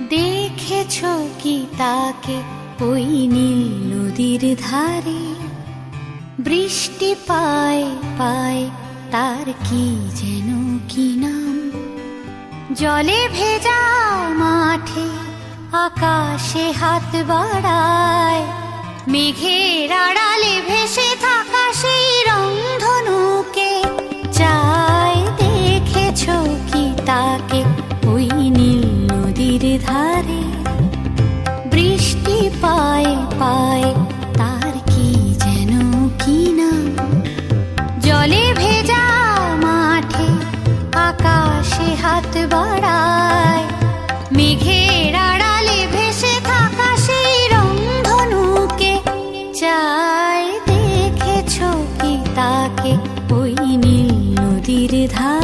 দেখেছো কি তাকে ওই নীল নদীর ধারে? বৃষ্টি পায় পায় তার কি যেন কি নাম। জলে ভেজা মাঠে আকাশে হাত বাড়ায়, মেঘের আড়ালে ভেসে থাকা সেই রংধনুকে চায়। দেখেছো কি তাকে ওই নীল নদীর ধারে? বৃষ্টি পায় পায় তার কি যেন কি নাম। জলে ভেজা মাঠে আকাশে হাত বাড়ায়, মেঘের আড়ালে ভেসে থাকা সেই রংধনুকে চায়। দেখেছো কি তাকে ওই নীল নদীর ধারে?